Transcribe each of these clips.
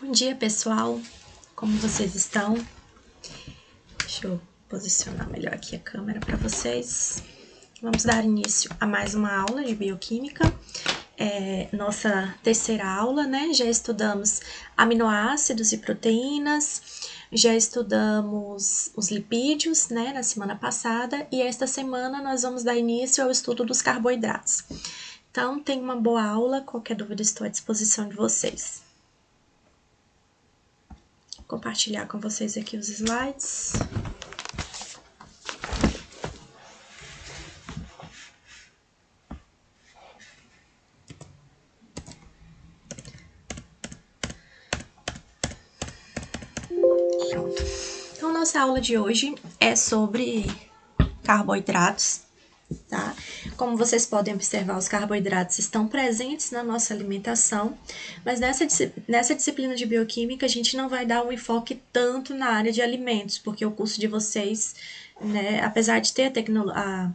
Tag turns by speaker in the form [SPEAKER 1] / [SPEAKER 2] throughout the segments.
[SPEAKER 1] Bom dia, pessoal. Como vocês estão? Deixa eu posicionar melhor aqui a câmera para vocês. Vamos dar início a mais uma aula de bioquímica. Nossa terceira aula, né? Já estudamos aminoácidos e proteínas, já estudamos os lipídios, né, na semana passada, e esta semana nós vamos dar início ao estudo dos carboidratos. Então, tenha uma boa aula. Qualquer dúvida, estou à disposição de vocês. Vou compartilhar com vocês aqui os slides. Pronto. Então, nossa aula de hoje é sobre carboidratos, tá? Como vocês podem observar, os carboidratos estão presentes na nossa alimentação, mas nessa disciplina de bioquímica a gente não vai dar um enfoque tanto na área de alimentos, porque o curso de vocês, né, apesar de ter a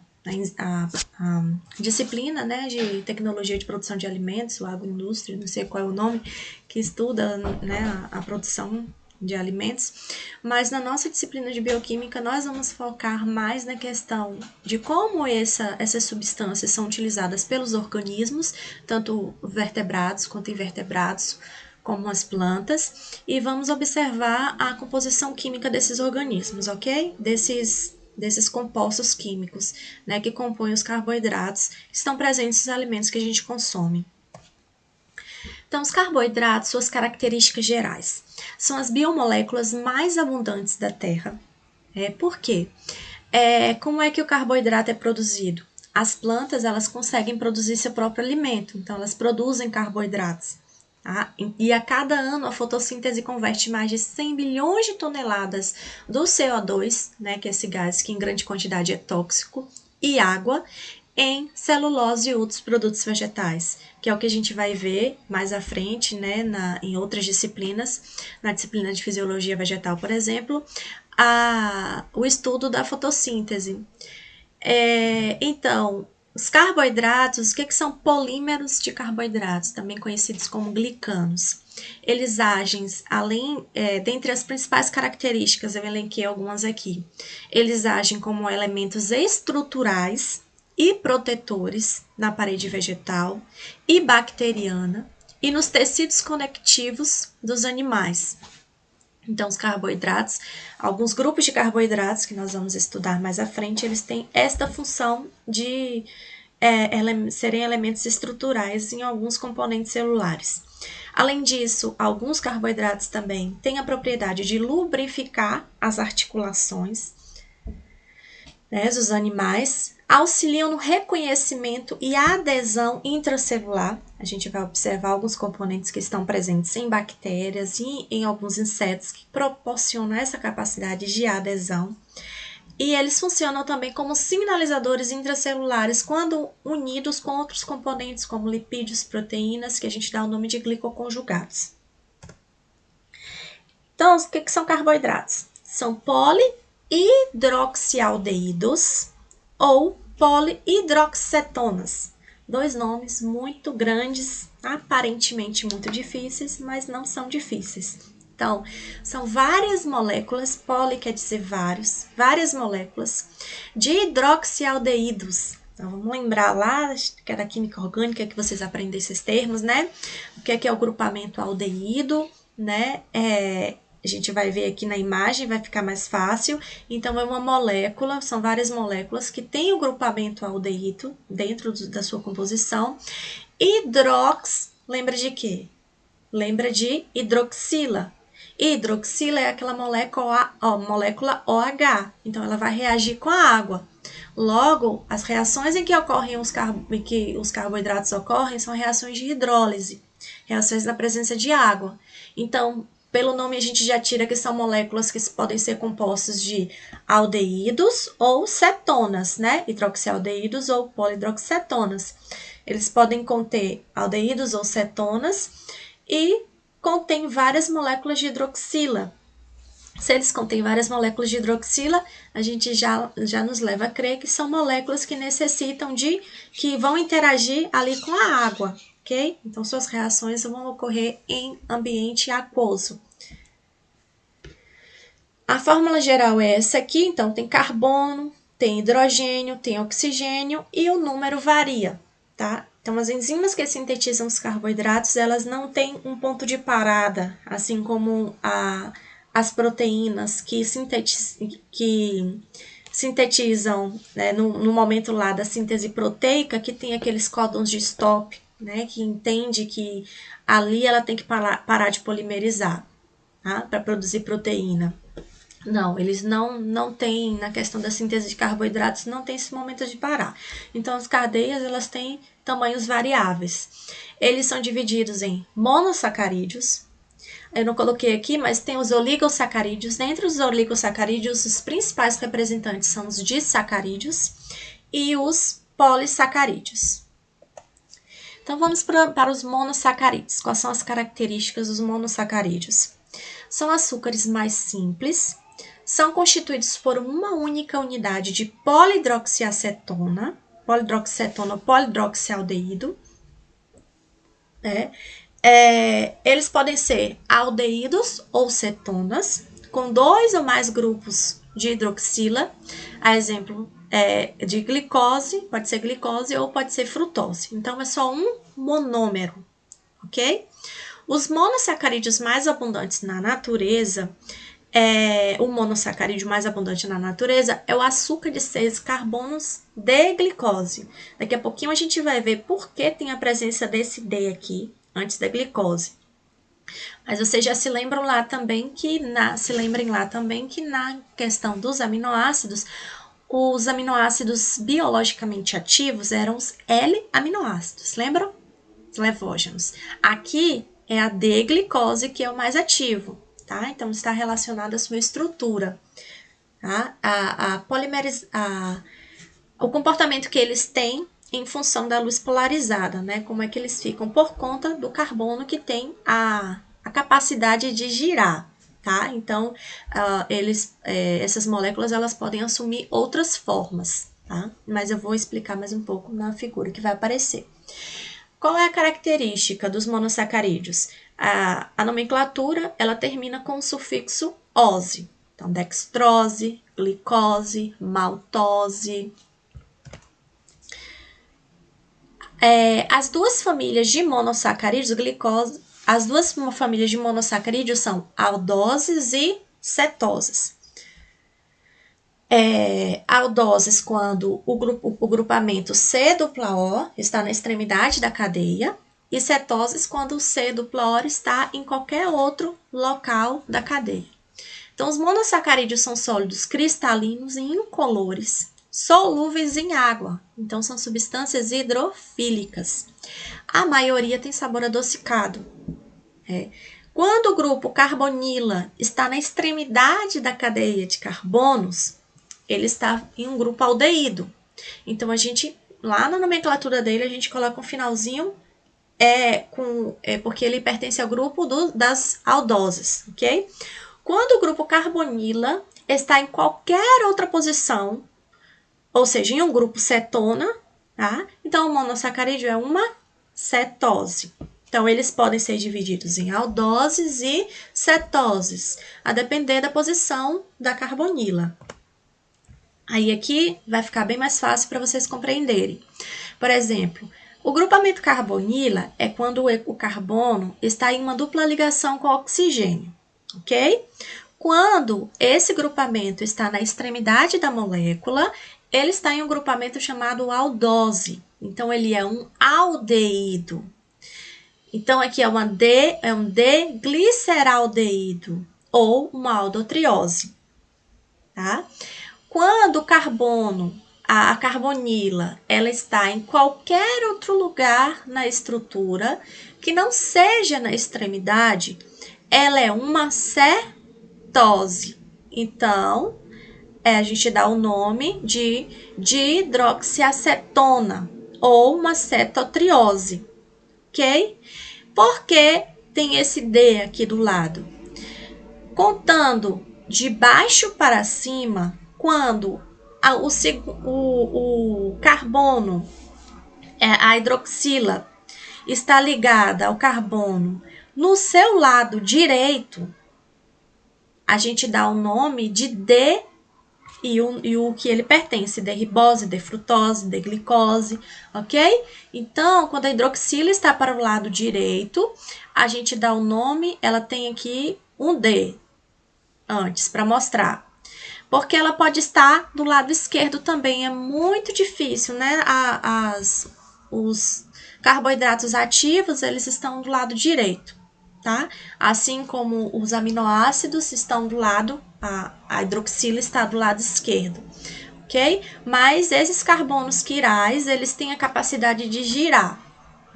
[SPEAKER 1] disciplina, né, de tecnologia de produção de alimentos, o agroindústria, não sei qual é o nome, que estuda, né, a produção de alimentos, mas na nossa disciplina de bioquímica nós vamos focar mais na questão de como essas substâncias são utilizadas pelos organismos, tanto vertebrados quanto invertebrados, como as plantas, e vamos observar a composição química desses organismos, ok? Desses compostos químicos, né, que compõem os carboidratos, que estão presentes nos alimentos que a gente consome. Então, os carboidratos, suas características gerais, são as biomoléculas mais abundantes da Terra. Por quê? Como é que o carboidrato é produzido? As plantas, elas conseguem produzir seu próprio alimento, então elas produzem carboidratos. Tá? E a cada ano a fotossíntese converte mais de 100 bilhões de toneladas do CO2, né, que é esse gás que em grande quantidade é tóxico, e água, em celulose e outros produtos vegetais, que é o que a gente vai ver mais à frente, né, em outras disciplinas, na disciplina de fisiologia vegetal, por exemplo, o estudo da fotossíntese. Então, os carboidratos, o que são polímeros de carboidratos, também conhecidos como glicanos? Eles agem, dentre as principais características, eu elenquei algumas aqui, eles agem como elementos estruturais e protetores na parede vegetal e bacteriana e nos tecidos conectivos dos animais. Então, os carboidratos, alguns grupos de carboidratos que nós vamos estudar mais à frente, eles têm esta função de serem elementos estruturais em alguns componentes celulares. Além disso, alguns carboidratos também têm a propriedade de lubrificar as articulações, né, dos animais, auxiliam no reconhecimento e adesão intracelular. A gente vai observar alguns componentes que estão presentes em bactérias e em alguns insetos que proporcionam essa capacidade de adesão. E eles funcionam também como sinalizadores intracelulares quando unidos com outros componentes como lipídios, proteínas, que a gente dá o nome de glicoconjugados. Então, o que são carboidratos? São polihidroxialdeídos ou polihidroxcetonas. Dois nomes muito grandes, aparentemente muito difíceis, mas não são difíceis. Então, são várias moléculas, poli quer dizer várias moléculas de hidroxialdeídos. Então, vamos lembrar lá, que é da química orgânica, que vocês aprendem esses termos, né? O que é o grupamento aldeído, né? A gente vai ver aqui na imagem, vai ficar mais fácil. Então, é uma molécula, são várias moléculas que têm o grupamento aldeído dentro da sua composição. Hidrox, lembra de quê? Lembra de hidroxila. Hidroxila é aquela molécula OH, então ela vai reagir com a água. Logo, as reações em que os carboidratos ocorrem são reações de hidrólise, reações na presença de água. Então, pelo nome a gente já tira que são moléculas que podem ser compostas de aldeídos ou cetonas, né? Hidroxialdeídos ou polihidroxcetonas. Eles podem conter aldeídos ou cetonas e contém várias moléculas de hidroxila. Se eles contêm várias moléculas de hidroxila, a gente já nos leva a crer que são moléculas que necessitam que vão interagir ali com a água, ok? Então, suas reações vão ocorrer em ambiente aquoso. A fórmula geral é essa aqui, então tem carbono, tem hidrogênio, tem oxigênio e o número varia, tá? Então, as enzimas que sintetizam os carboidratos, elas não têm um ponto de parada, assim como as proteínas que sintetizam, né, no momento lá da síntese proteica, que tem aqueles códons de stop, né, que entende que ali ela tem que parar de polimerizar, tá? Para produzir proteína. Não, eles não têm, na questão da síntese de carboidratos, não tem esse momento de parar. Então, as cadeias, elas têm tamanhos variáveis. Eles são divididos em monossacarídeos. Eu não coloquei aqui, mas tem os oligosacarídeos. Dentre os oligosacarídeos, os principais representantes são os disacarídeos e os polissacarídeos. Então, vamos para os monossacarídeos. Quais são as características dos monossacarídeos? São açúcares mais simples, são constituídos por uma única unidade de polidroxiacetona ou polidroxialdeído. Eles podem ser aldeídos ou cetonas, com 2 ou mais grupos de hidroxila, a exemplo de glicose, pode ser glicose ou pode ser frutose. Então, é só um monômero, ok? Os monossacarídeos mais abundantes na natureza, o monossacarídeo mais abundante na natureza é o açúcar de 6 carbonos de glicose. Daqui a pouquinho a gente vai ver por que tem a presença desse D aqui, antes da glicose. Mas vocês já se lembram lá também que na questão dos aminoácidos, os aminoácidos biologicamente ativos eram os L-aminoácidos, lembram? Levógenos. Aqui é a D-glicose que é o mais ativo, tá? Então, está relacionado à sua estrutura, tá? O comportamento que eles têm em função da luz polarizada, né? Como é que eles ficam por conta do carbono que tem a capacidade de girar, tá? Então, essas moléculas, elas podem assumir outras formas, tá? Mas eu vou explicar mais um pouco na figura que vai aparecer. Qual é a característica dos monossacarídeos? A nomenclatura, ela termina com o sufixo -ose. Então, dextrose, glicose, maltose. As duas famílias de monossacarídeos, as duas famílias de monossacarídeos são aldoses e cetoses. Aldoses quando o grupamento C-O está na extremidade da cadeia, e cetoses quando o C-O está em qualquer outro local da cadeia. Então, os monossacarídeos são sólidos cristalinos e incolores, solúveis em água. Então, são substâncias hidrofílicas. A maioria tem sabor adocicado. Quando o grupo carbonila está na extremidade da cadeia de carbonos, ele está em um grupo aldeído. Então, lá na nomenclatura dele, a gente coloca um finalzinho porque ele pertence ao grupo das aldoses, ok? Quando o grupo carbonila está em qualquer outra posição, ou seja, em um grupo cetona, tá? Então, o monossacarídeo é uma cetose. Então, eles podem ser divididos em aldoses e cetoses, a depender da posição da carbonila. Aí aqui vai ficar bem mais fácil para vocês compreenderem. Por exemplo, o grupamento carbonila é quando o carbono está em uma dupla ligação com o oxigênio, ok? Quando esse grupamento está na extremidade da molécula, ele está em um grupamento chamado aldose. Então, ele é um aldeído. Então, aqui é um D-gliceraldeído ou uma aldotriose, tá? Quando o carbono, a carbonila, ela está em qualquer outro lugar na estrutura que não seja na extremidade, ela é uma cetose. Então, a gente dá o nome de dihidroxiacetona ou uma cetotriose, ok? Por que tem esse D aqui do lado? Contando de baixo para cima, quando o carbono, a hidroxila, está ligada ao carbono no seu lado direito, a gente dá o nome de D e o que ele pertence, D-ribose, D-frutose, D-glicose, ok? Então, quando a hidroxila está para o lado direito, a gente dá o nome, ela tem aqui um D antes, para mostrar. Porque ela pode estar do lado esquerdo também, é muito difícil, né? Os carboidratos ativos, eles estão do lado direito, tá? Assim como os aminoácidos estão do lado, a hidroxila está do lado esquerdo, ok? Mas esses carbonos quirais, eles têm a capacidade de girar.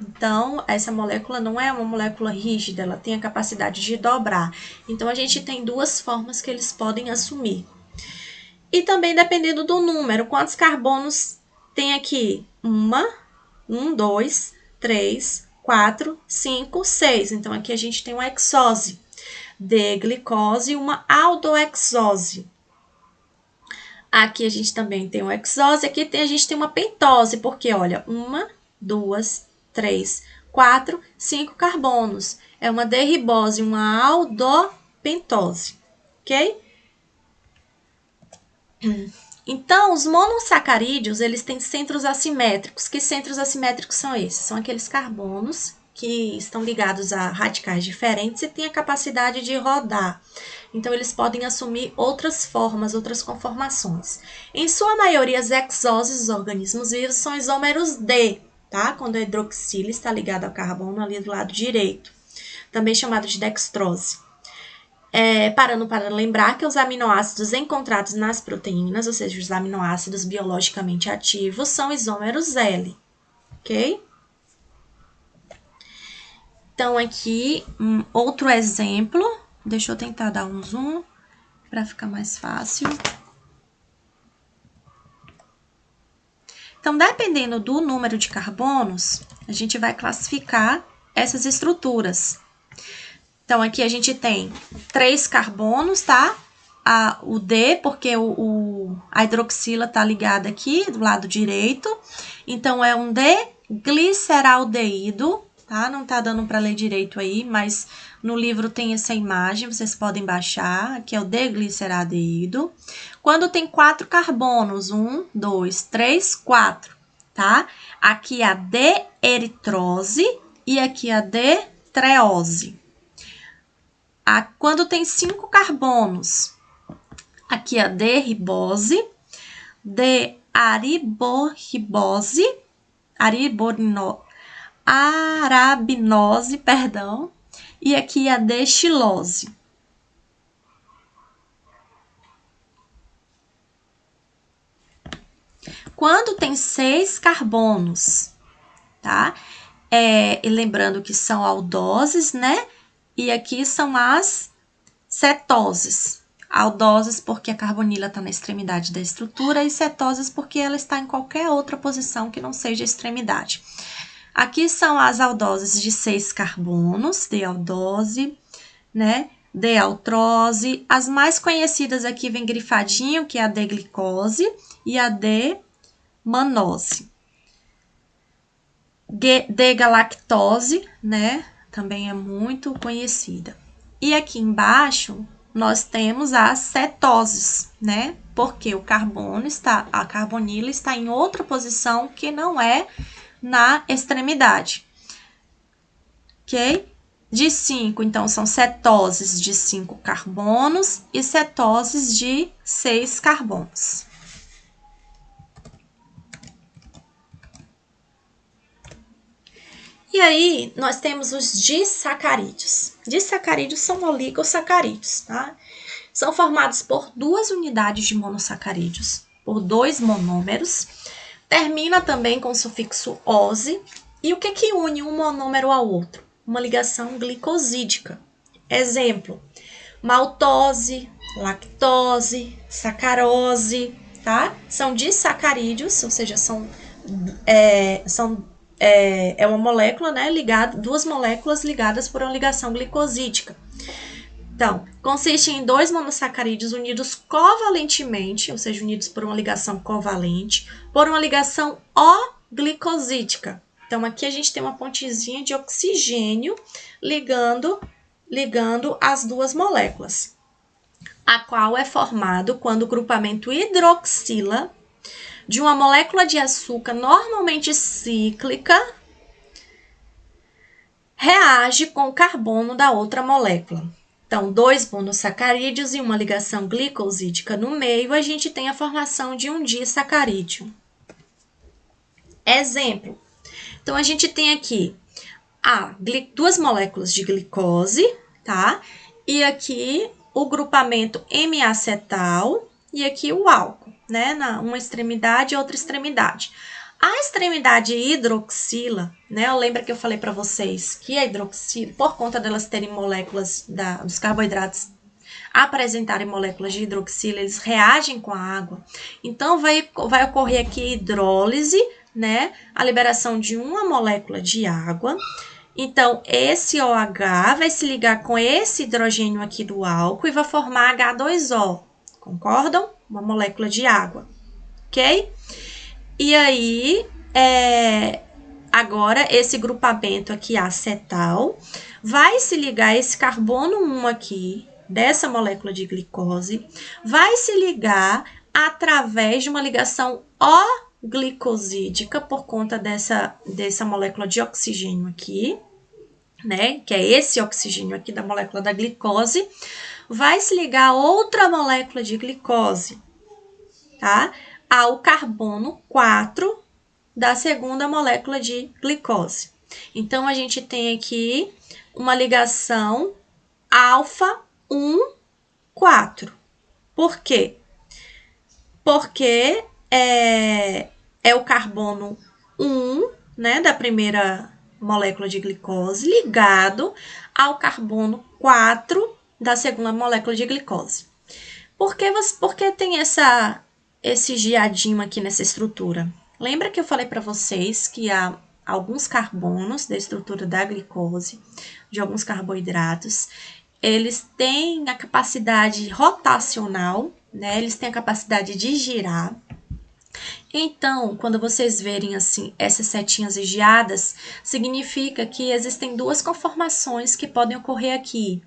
[SPEAKER 1] Então, essa molécula não é uma molécula rígida, ela tem a capacidade de dobrar. Então, a gente tem duas formas que eles podem assumir. E também dependendo do número, quantos carbonos tem aqui? 1, 2, 3, 4, 5, 6. Então, aqui a gente tem uma hexose de glicose e uma aldohexose. Aqui a gente também tem uma hexose, aqui a gente tem uma pentose, porque, olha, 1, 2, 3, 4, 5 carbonos. É uma D-ribose, uma aldopentose, ok? Então, os monossacarídeos, eles têm centros assimétricos. Que centros assimétricos são esses? São aqueles carbonos que estão ligados a radicais diferentes e têm a capacidade de rodar. Então, eles podem assumir outras formas, outras conformações. Em sua maioria, as hexoses dos organismos vivos são isômeros D, tá? Quando a hidroxila está ligada ao carbono ali do lado direito, também chamado de dextrose. Parando para lembrar que os aminoácidos encontrados nas proteínas, ou seja, os aminoácidos biologicamente ativos, são isômeros L, ok? Então, aqui, outro exemplo. Deixa eu tentar dar um zoom para ficar mais fácil. Então, dependendo do número de carbonos, a gente vai classificar essas estruturas. Então, aqui a gente tem 3 carbonos, tá? O D, porque a hidroxila tá ligada aqui do lado direito. Então, é um D-gliceraldeído, tá? Não tá dando para ler direito aí, mas no livro tem essa imagem, vocês podem baixar. Aqui é o D-gliceraldeído. Quando tem 4 carbonos, 1, 2, 3, 4, tá? Aqui a D-eritrose e aqui a D-treose. Quando tem 5 carbonos, aqui a D-ribose, D-arabinose, perdão, e aqui a D-xilose. Quando tem 6 carbonos, tá? E lembrando que são aldoses, né? E aqui são as cetoses. Aldoses porque a carbonila está na extremidade da estrutura e cetoses porque ela está em qualquer outra posição que não seja extremidade. Aqui são as aldoses de 6 carbonos, D-aldose, né? D-altrose. As mais conhecidas aqui vem grifadinho, que é a D-glicose e a D-manose. D-galactose, né? Também é muito conhecida. E aqui embaixo, nós temos as cetoses, né? Porque a carbonila está em outra posição que não é na extremidade. Ok? De 5, então, são cetoses de 5 carbonos e cetoses de 6 carbonos. E aí, nós temos os disacarídeos. Disacarídeos são oligosacarídeos, tá? São formados por 2 unidades de monossacarídeos, por 2 monômeros. Termina também com o sufixo -ose. E o que une um monômero ao outro? Uma ligação glicosídica. Exemplo, maltose, lactose, sacarose, tá? São disacarídeos, ou seja, é uma molécula, né, ligada, 2 moléculas ligadas por uma ligação glicosídica. Então, consiste em 2 monossacarídeos unidos covalentemente, ou seja, unidos por uma ligação covalente, por uma ligação O-glicosídica, Então, aqui a gente tem uma pontezinha de oxigênio ligando as duas moléculas, a qual é formado quando o grupamento hidroxila de uma molécula de açúcar normalmente cíclica reage com o carbono da outra molécula. Então, 2 monossacarídeos e uma ligação glicosídica no meio, a gente tem a formação de um disacarídeo. Exemplo. Então, a gente tem aqui duas moléculas de glicose, tá? E aqui o grupamento M-acetal e aqui o álcool, né? Uma extremidade e outra extremidade. A extremidade hidroxila, né? Lembra que eu falei para vocês que a hidroxila, por conta delas terem moléculas dos carboidratos apresentarem moléculas de hidroxila, eles reagem com a água. Então, vai ocorrer aqui hidrólise, né? A liberação de uma molécula de água. Então, esse OH vai se ligar com esse hidrogênio aqui do álcool e vai formar H2O. Concordam? Uma molécula de água. Ok? E aí, agora, esse grupamento aqui acetal vai se ligar a esse carbono 1 aqui, dessa molécula de glicose, vai se ligar através de uma ligação O-glicosídica, por conta dessa molécula de oxigênio aqui, né? Que é esse oxigênio aqui da molécula da glicose, vai se ligar a outra molécula de glicose, tá? Ao carbono 4 da segunda molécula de glicose. Então, a gente tem aqui uma ligação alfa 1, 4. Por quê? Porque é o carbono 1, né, da primeira molécula de glicose, ligado ao carbono 4 da segunda molécula de glicose. Por que tem esse giadinho aqui nessa estrutura? Lembra que eu falei para vocês que há alguns carbonos da estrutura da glicose, de alguns carboidratos, eles têm a capacidade rotacional, né? Eles têm a capacidade de girar. Então, quando vocês verem assim essas setinhas giadas, significa que existem duas conformações que podem ocorrer aqui.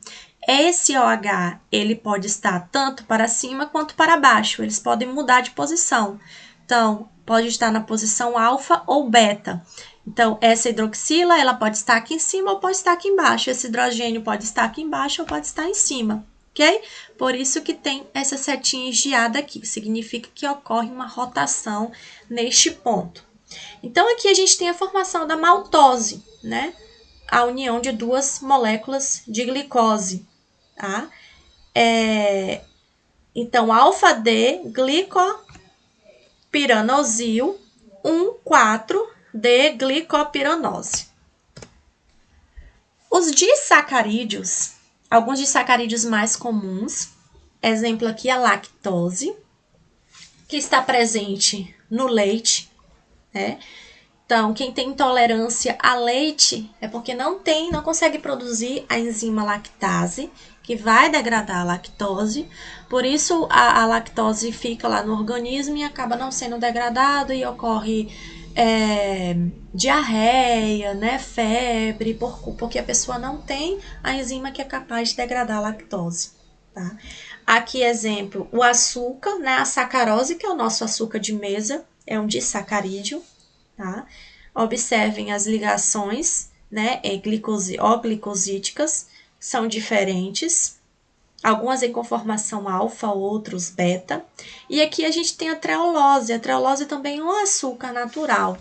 [SPEAKER 1] Esse OH, ele pode estar tanto para cima quanto para baixo, eles podem mudar de posição. Então, pode estar na posição alfa ou beta. Então, essa hidroxila, ela pode estar aqui em cima ou pode estar aqui embaixo. Esse hidrogênio pode estar aqui embaixo ou pode estar em cima, ok? Por isso que tem essa setinha giada aqui, significa que ocorre uma rotação neste ponto. Então, aqui a gente tem a formação da maltose, né? A união de duas moléculas de glicose, tá? Então, alfa-D, glicopiranosil, 1,4-D, glicopiranose. Os disacarídeos, alguns disacarídeos mais comuns, exemplo aqui a lactose, que está presente no leite, né? Então, quem tem intolerância a leite é porque não consegue produzir a enzima lactase, que vai degradar a lactose. Por isso, a lactose fica lá no organismo e acaba não sendo degradado e ocorre diarreia, né, febre, porque a pessoa não tem a enzima que é capaz de degradar a lactose. Tá? Aqui, exemplo, o açúcar, né, a sacarose, que é o nosso açúcar de mesa, é um disacarídeo. Tá? Observem as ligações, né, glicosídicas, são diferentes, algumas em conformação alfa, outros beta. E aqui a gente tem a treulose. A treulose também é um açúcar natural,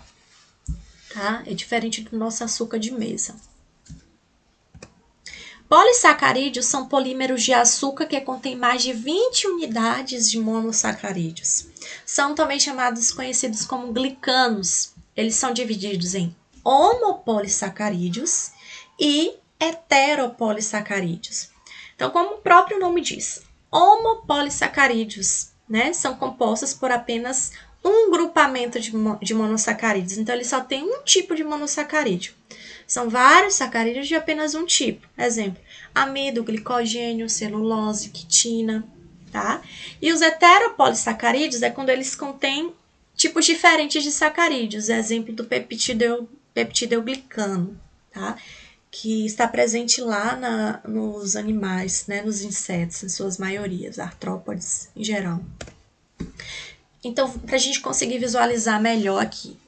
[SPEAKER 1] tá? É diferente do nosso açúcar de mesa. Polissacarídeos são polímeros de açúcar que contêm mais de 20 unidades de monossacarídeos. São também conhecidos como glicanos. Eles são divididos em homopolissacarídeos e heteropolissacarídeos. Então, como o próprio nome diz, homopolissacarídeos, né, são compostos por apenas um grupamento de monossacarídeos. Então, ele só tem um tipo de monossacarídeo. São vários sacarídeos de apenas um tipo. Exemplo, amido, glicogênio, celulose, quitina, tá? E os heteropolissacarídeos é quando eles contêm tipos diferentes de sacarídeos. Exemplo do peptidoglicano, peptidoglicano, tá? Que está presente lá nos animais, né? Nos insetos, em suas maiorias, artrópodes em geral. Então, para a gente conseguir visualizar melhor aqui.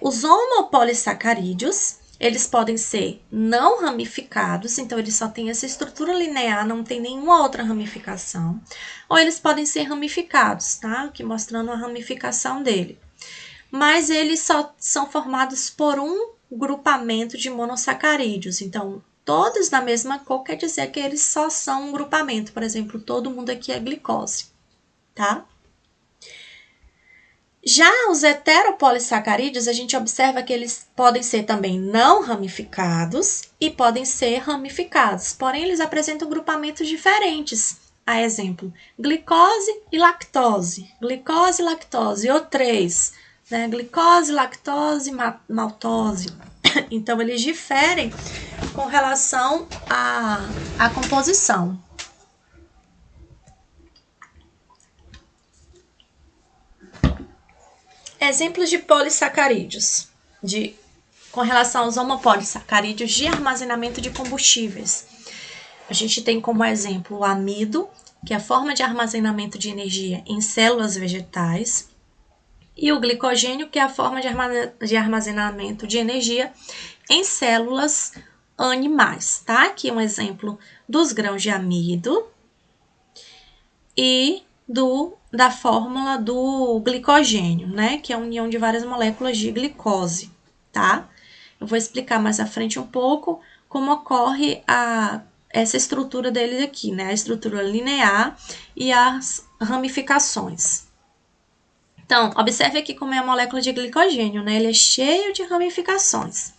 [SPEAKER 1] Os homopolissacarídeos, eles podem ser não ramificados, então eles só têm essa estrutura linear, não tem nenhuma outra ramificação. Ou eles podem ser ramificados, tá? Aqui mostrando a ramificação dele. Mas eles só são formados por um grupamento de monossacarídeos. Então, todos na mesma cor quer dizer que eles só são um grupamento. Por exemplo, todo mundo aqui é glicose, tá? Já os heteropolissacarídeos, a gente observa que eles podem ser também não ramificados e podem ser ramificados, porém eles apresentam grupamentos diferentes. A exemplo, glicose e lactose, O3, né? Glicose, lactose, maltose. Então, eles diferem com relação à composição. Exemplos de polissacarídeos, com relação aos homopolissacarídeos de armazenamento de combustíveis. A gente tem como exemplo o amido, que é a forma de armazenamento de energia em células vegetais, e o glicogênio, que é a forma de armazenamento de energia em células animais, tá? Aqui um exemplo dos grãos de amido e da fórmula do glicogênio, né? Que é a união de várias moléculas de glicose, tá? Eu vou explicar mais à frente um pouco como ocorre essa estrutura dele aqui, né? A estrutura linear e as ramificações. Então, observe aqui como é a molécula de glicogênio, né? Ele é cheio de ramificações.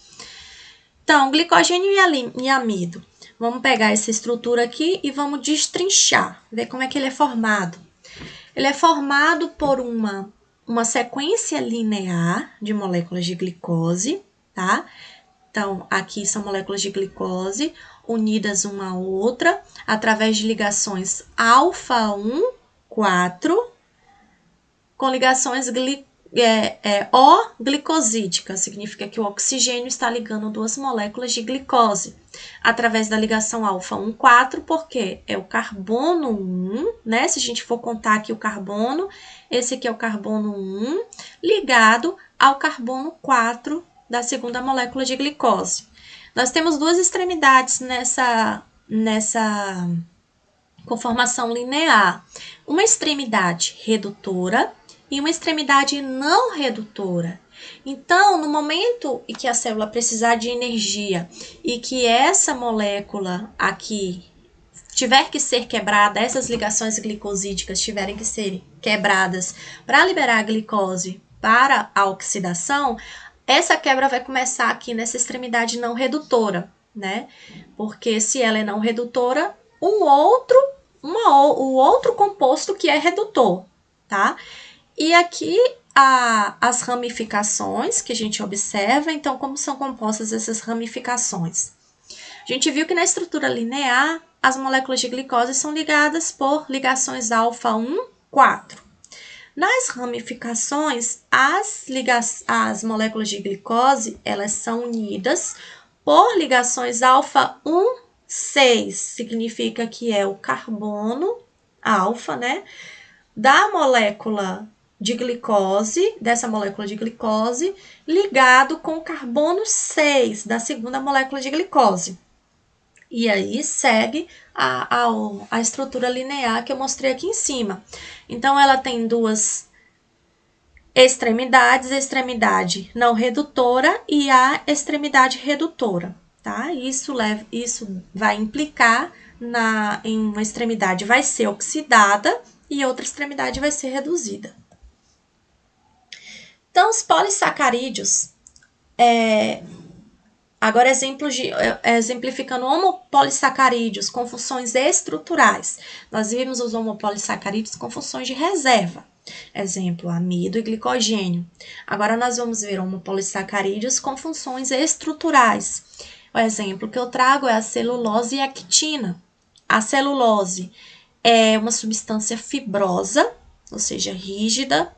[SPEAKER 1] Então, glicogênio e amido. Vamos pegar essa estrutura aqui e vamos destrinchar, ver como é que ele é formado. Ele é formado por uma sequência linear de moléculas de glicose, tá? Então, aqui são moléculas de glicose unidas uma à outra através de ligações alfa-1, 4, com ligações O-glicosídicas, significa que o oxigênio está ligando duas moléculas de glicose através da ligação alfa-1, 4, porque é o carbono 1, né? Se a gente for contar aqui o carbono, esse aqui é o carbono 1 ligado ao carbono 4 da segunda molécula de glicose. Nós temos duas extremidades nessa conformação linear. Uma extremidade redutora e uma extremidade não redutora. Então, no momento em que a célula precisar de energia e que essa molécula aqui tiver que ser quebrada, essas ligações glicosídicas tiverem que ser quebradas para liberar a glicose para a oxidação, essa quebra vai começar aqui nessa extremidade não redutora, né? Porque se ela é não redutora, o outro composto que é redutor, tá? E aqui as ramificações que a gente observa, então como são compostas essas ramificações? A gente viu que na estrutura linear, as moléculas de glicose são ligadas por ligações alfa-1, 4. Nas ramificações, as moléculas de glicose, elas são unidas por ligações alfa-1, 6. Significa que é o carbono alfa, né? Da molécula de glicose, dessa molécula de glicose, ligado com o carbono 6 da segunda molécula de glicose. E aí segue a estrutura linear que eu mostrei aqui em cima. Então, ela tem duas extremidades, a extremidade não redutora e a extremidade redutora, tá? Isso vai implicar em uma extremidade vai ser oxidada e outra extremidade vai ser reduzida. Então, os polissacarídeos, agora exemplificando homopolissacarídeos com funções estruturais. Nós vimos os homopolissacarídeos com funções de reserva. Exemplo, amido e glicogênio. Agora nós vamos ver homopolissacarídeos com funções estruturais. O exemplo que eu trago é a celulose e a actina. A celulose é uma substância fibrosa, ou seja, rígida,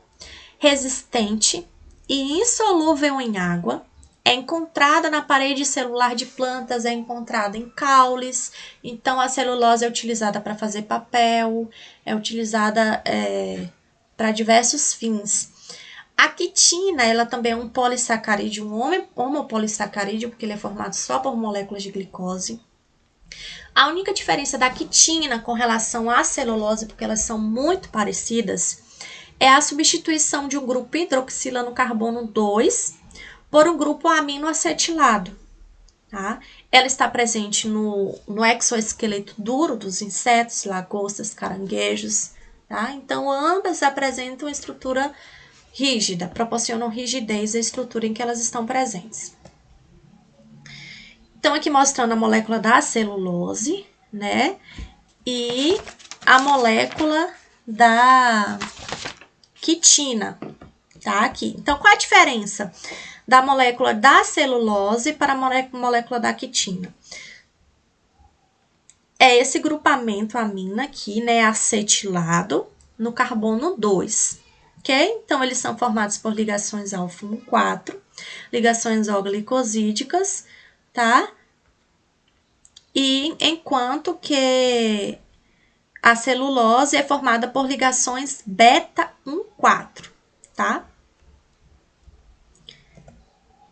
[SPEAKER 1] resistente e insolúvel em água. É encontrada na parede celular de plantas, é encontrada em caules. Então, a celulose é utilizada para fazer papel, é utilizada para diversos fins. A quitina, ela também é um polissacarídeo, um homopolissacarídeo, porque ele é formado só por moléculas de glicose. A única diferença da quitina com relação à celulose, porque elas são muito parecidas, é a substituição de um grupo hidroxilano carbono 2 por um grupo aminoacetilado. Tá? Ela está presente no exoesqueleto duro dos insetos, lagostas, caranguejos. Tá? Então, ambas apresentam estrutura rígida, proporcionam rigidez à estrutura em que elas estão presentes. Então, aqui mostrando a molécula da celulose, né? E a molécula da quitina, tá? Aqui. Então, qual a diferença da molécula da celulose para a molécula da quitina? É esse grupamento amina aqui, né? Acetilado no carbono 2, ok? Então, eles são formados por ligações alfa-1, 4, ligações oglicosídicas, tá? E enquanto que a celulose é formada por ligações beta-1, 4, tá?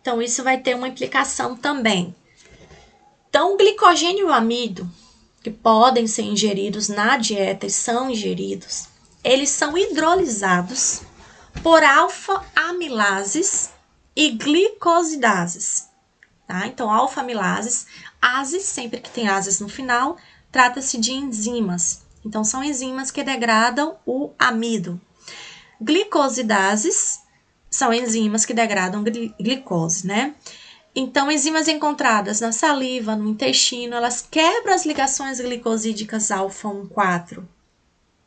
[SPEAKER 1] Então, isso vai ter uma implicação também. Então, o glicogênio e o amido, que podem ser ingeridos na dieta e são ingeridos, eles são hidrolisados por alfa-amilases e glicosidases. Tá? Então, alfa-amilases, ases, sempre que tem ases no final, trata-se de enzimas. Então, são enzimas que degradam o amido. Glicosidases são enzimas que degradam glicose, né? Então, enzimas encontradas na saliva, no intestino, elas quebram as ligações glicosídicas alfa-1, 4,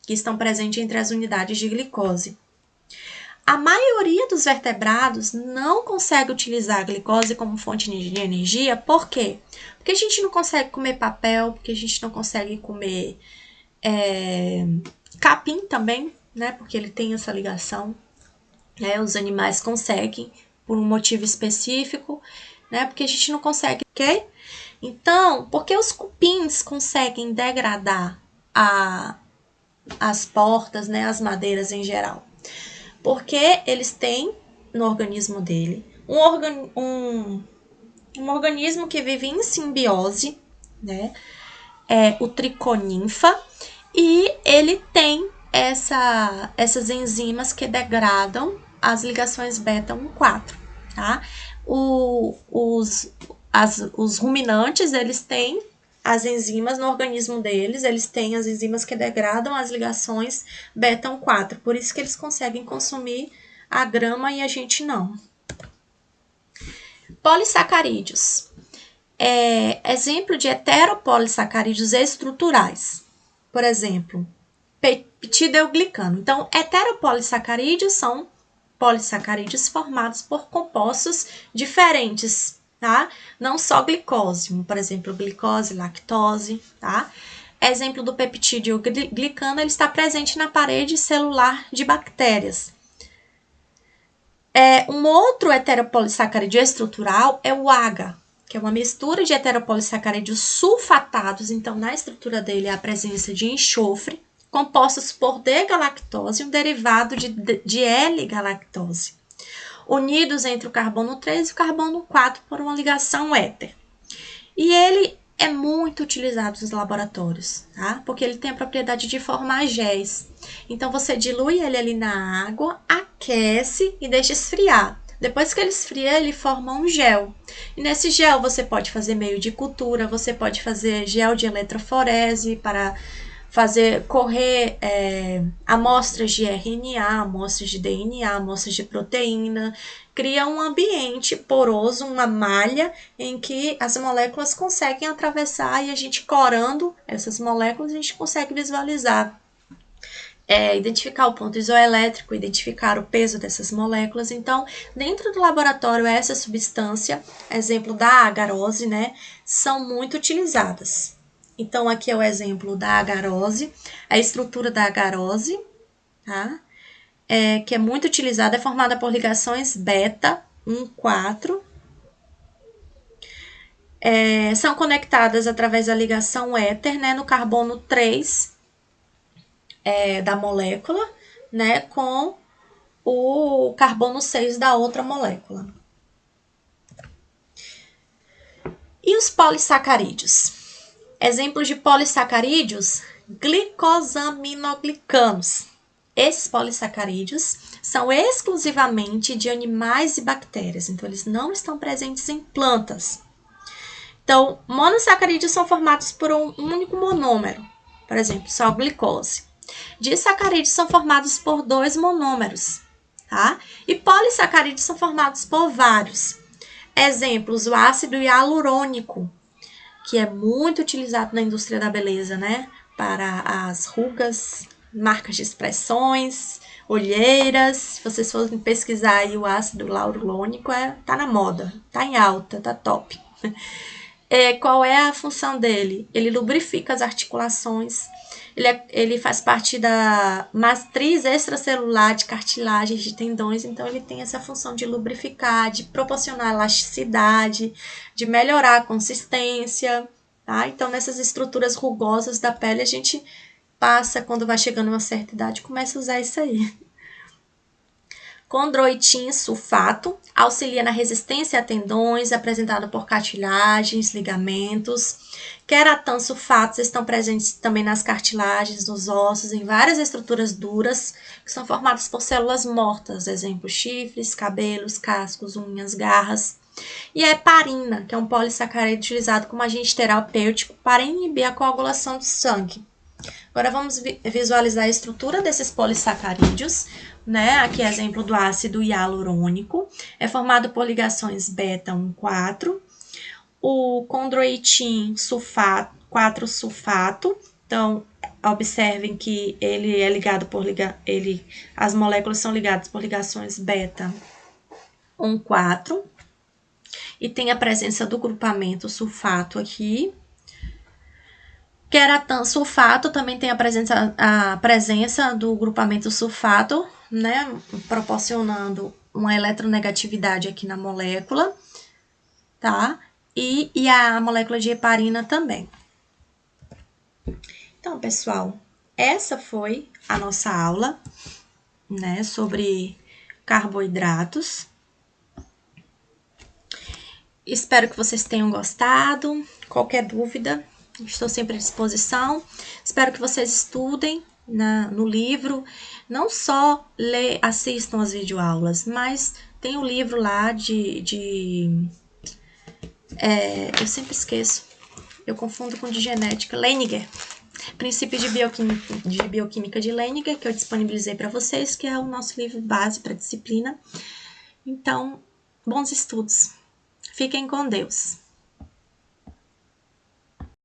[SPEAKER 1] que estão presentes entre as unidades de glicose. A maioria dos vertebrados não consegue utilizar a glicose como fonte de energia. Por quê? Porque a gente não consegue comer papel, porque a gente não consegue comer capim também, né? Porque ele tem essa ligação. Né? Os animais conseguem por um motivo específico, né? Porque a gente não consegue, ok? Então, por que os cupins conseguem degradar as portas, né? As madeiras em geral? Porque eles têm no organismo dele um organismo que vive em simbiose, né? O triconinfa, e ele tem essas enzimas que degradam as ligações beta-1, 4, tá? Os ruminantes, eles têm as enzimas no organismo deles, eles têm as enzimas que degradam as ligações beta-1, 4, por isso que eles conseguem consumir a grama e a gente não. Polissacarídeos. Exemplo de heteropolissacarídeos estruturais. Por exemplo, peptidoglicano. Então, heteropolissacarídeos são polissacarídeos formados por compostos diferentes, tá? Não só glicose, por exemplo, glicose, lactose, tá? Exemplo do peptidoglicano, ele está presente na parede celular de bactérias. Um outro heteropolissacarídeo estrutural é o AGA, que é uma mistura de heteropolissacarídeos sulfatados. Então, na estrutura dele há a presença de enxofre, compostos por D-galactose e um derivado de L-galactose, unidos entre o carbono 3 e o carbono 4 por uma ligação éter. E ele é muito utilizado nos laboratórios, tá? Porque ele tem a propriedade de formar géis. Então, você dilui ele ali na água, aquece e deixa esfriar. Depois que ele esfria, ele forma um gel. E nesse gel você pode fazer meio de cultura, você pode fazer gel de eletroforese para correr amostras de RNA, amostras de DNA, amostras de proteína. Cria um ambiente poroso, uma malha em que as moléculas conseguem atravessar e a gente corando essas moléculas, a gente consegue visualizar. Identificar o ponto isoelétrico, identificar o peso dessas moléculas. Então, dentro do laboratório, essa substância, exemplo da agarose, né, são muito utilizadas. Então, aqui é o exemplo da agarose, a estrutura da agarose, tá? que é muito utilizada, é formada por ligações beta 1,4. São conectadas através da ligação éter, né, no carbono 3 da molécula, né, com o carbono 6 da outra molécula. E os polissacarídeos? Exemplos de polissacarídeos, glicosaminoglicanos. Esses polissacarídeos são exclusivamente de animais e bactérias, então eles não estão presentes em plantas. Então, monossacarídeos são formados por um único monômero, por exemplo, só a glicose. Disacarídeos são formados por 2 monômeros, tá? E polissacarídeos são formados por vários. Exemplos, o ácido hialurônico, que é muito utilizado na indústria da beleza, né? Para as rugas, marcas de expressões, olheiras. Se vocês forem pesquisar aí o ácido hialurônico, tá na moda, tá em alta, tá top. Qual é a função dele? Ele lubrifica as articulações, ele faz parte da matriz extracelular de cartilagens de tendões, então ele tem essa função de lubrificar, de proporcionar elasticidade, de melhorar a consistência, tá? Então, nessas estruturas rugosas da pele, a gente passa, quando vai chegando a uma certa idade, começa a usar isso aí. Condroitin sulfato auxilia na resistência a tendões, apresentado por cartilagens, ligamentos. Queratan sulfatos estão presentes também nas cartilagens, nos ossos, em várias estruturas duras, que são formadas por células mortas, exemplo, chifres, cabelos, cascos, unhas, garras. E a heparina, que é um polissacarídeo utilizado como agente terapêutico para inibir a coagulação do sangue. Agora vamos visualizar a estrutura desses polissacarídeos, né? Aqui é exemplo do ácido hialurônico, é formado por ligações beta 1,4, o condroitin sulfato, 4-sulfato, então observem que ele é ligado por as moléculas são ligadas por ligações beta 1,4 e tem a presença do grupamento sulfato aqui. Queratan sulfato também tem a presença do grupamento sulfato, né, proporcionando uma eletronegatividade aqui na molécula, tá? E a molécula de heparina também. Então, pessoal, essa foi a nossa aula, né, sobre carboidratos. Espero que vocês tenham gostado. Qualquer dúvida, estou sempre à disposição. Espero que vocês estudem no livro. Não só assistam as videoaulas, mas tem o livro lá eu sempre esqueço. Eu confundo com de genética. Leininger. Princípio de bioquímica de Leininger, que eu disponibilizei para vocês, que é o nosso livro base para a disciplina. Então, bons estudos. Fiquem com Deus.